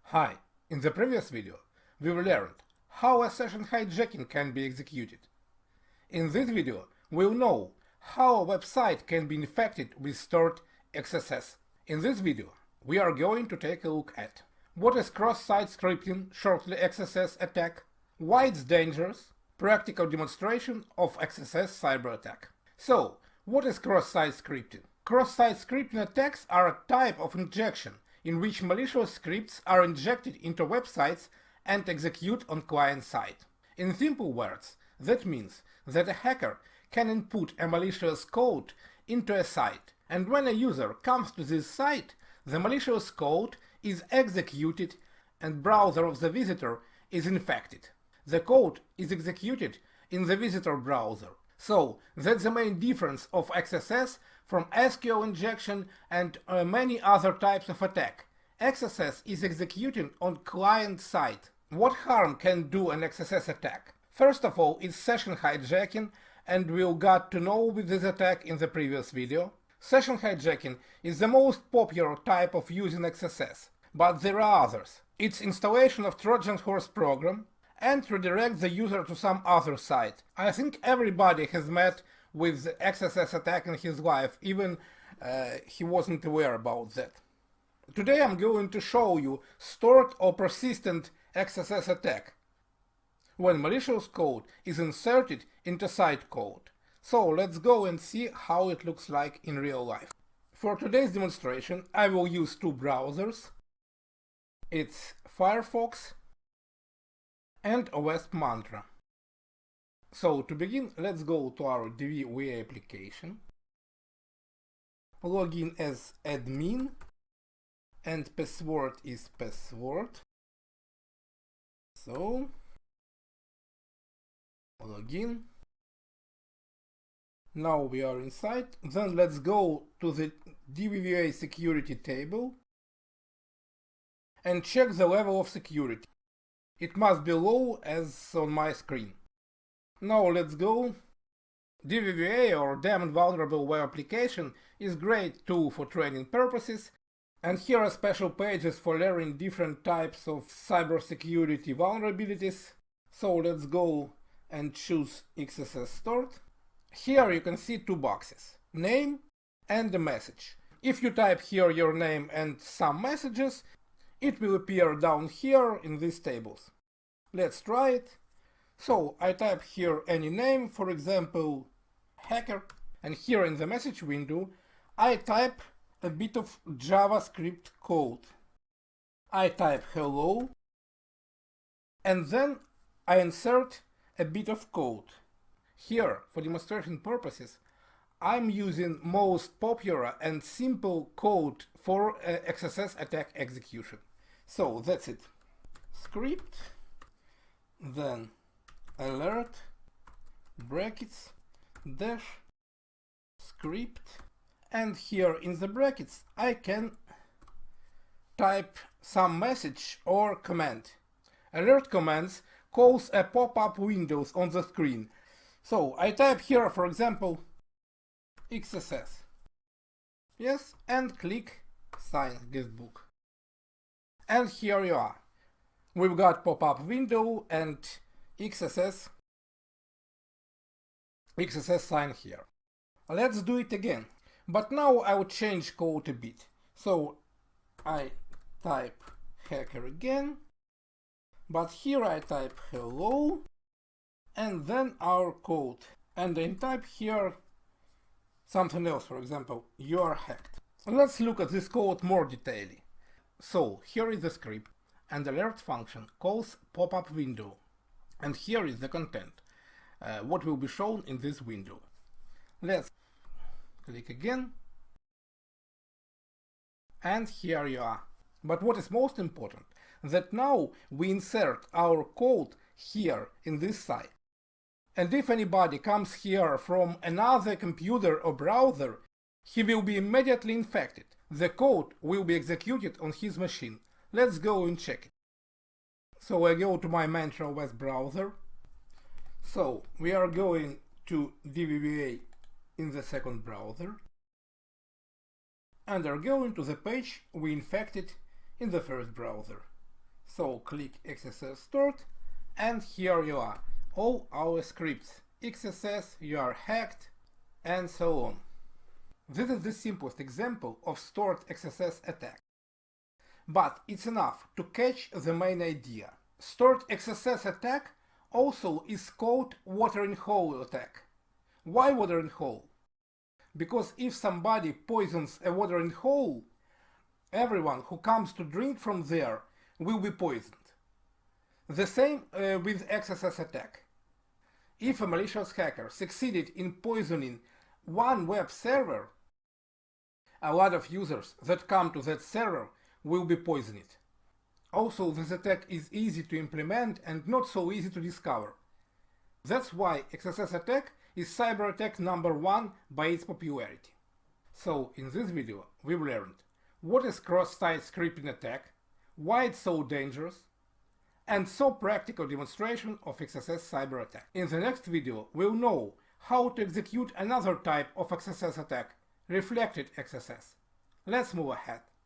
Hi, in the previous video, we learned how a session hijacking can be executed. In this video, we'll know how a website can be infected with stored XSS. In this video, we are going to take a look at what is cross-site scripting, shortly XSS attack, why it's dangerous, practical demonstration of XSS cyber attack. So, what is cross-site scripting? Cross-site scripting attacks are a type of injection in which malicious scripts are injected into websites and execute on client side. In simple words, that means that a hacker can input a malicious code into a site, and when a user comes to this site, the malicious code is executed and browser of the visitor is infected. The code is executed in the visitor browser. So that's the main difference of XSS from SQL injection and many other types of attack. XSS is executing on client side. What harm can do an XSS attack? First of all, it's session hijacking, and we got to know with this attack in the previous video. Session hijacking is the most popular type of using XSS, but there are others. It's installation of Trojan horse program and redirect the user to some other site. I think everybody has met with XSS attack in his life, even he wasn't aware about that. Today I'm going to show you stored or persistent XSS attack, when malicious code is inserted into site code. So let's go and see how it looks like in real life. For today's demonstration, I will use two browsers. It's Firefox and OS Mantra. So to begin, let's go to our DVVA application, log in as admin, and password is password. So log in. Now we are inside. Then let's go to the DVVA security table and check the level of security. It must be low as on my screen. Now let's go. DVVA, or Damn Vulnerable Web Application, is a great tool for training purposes, and here are special pages for learning different types of cybersecurity vulnerabilities. So let's go and choose XSS stored. Here you can see two boxes, name and the message. If you type here your name and some messages, it will appear down here in these tables. Let's try it. So I type here any name, for example, hacker, and here in the message window I type a bit of JavaScript code. I type hello, and then I insert a bit of code. Here, for demonstration purposes, I'm using most popular and simple code for XSS attack execution. So that's it. Script, then alert, brackets, dash, script, and here in the brackets I can type some message or command. Alert commands calls a pop-up windows on the screen. So I type here, for example, XSS. Yes, and click sign guestbook. And here you are. We've got pop-up window and XSS sign here. Let's do it again. But now I will change code a bit. So I type hacker again, but here I type hello, and then our code. And I type here something else, for example, you are hacked. Let's look at this code more detailedly. So here is the script, and the alert function calls pop-up window. And here is the content, what will be shown in this window. Let's click again, and here you are. But what is most important, that now we insert our code here in this site. And if anybody comes here from another computer or browser, he will be immediately infected. The code will be executed on his machine. Let's go and check it. So I go to my Mantra OS browser. So we are going to DVVA in the second browser, and are going to the page we infected in the first browser. So click XSS Start, and here you are, all our scripts. XSS, you are hacked, and so on. This is the simplest example of stored XSS attack. But it's enough to catch the main idea. Stored XSS attack also is called watering hole attack. Why watering hole? Because if somebody poisons a watering hole, everyone who comes to drink from there will be poisoned. The same with XSS attack. If a malicious hacker succeeded in poisoning one web server, a lot of users that come to that server will be poisoned. Also, this attack is easy to implement and not so easy to discover. That's why XSS attack is cyber attack number 1 by its popularity. So, in this video, we've learned what is cross-site scripting attack, why it's so dangerous, and so practical demonstration of XSS cyber attack. In the next video, we'll know how to execute another type of XSS attack, reflected XSS. Let's move ahead.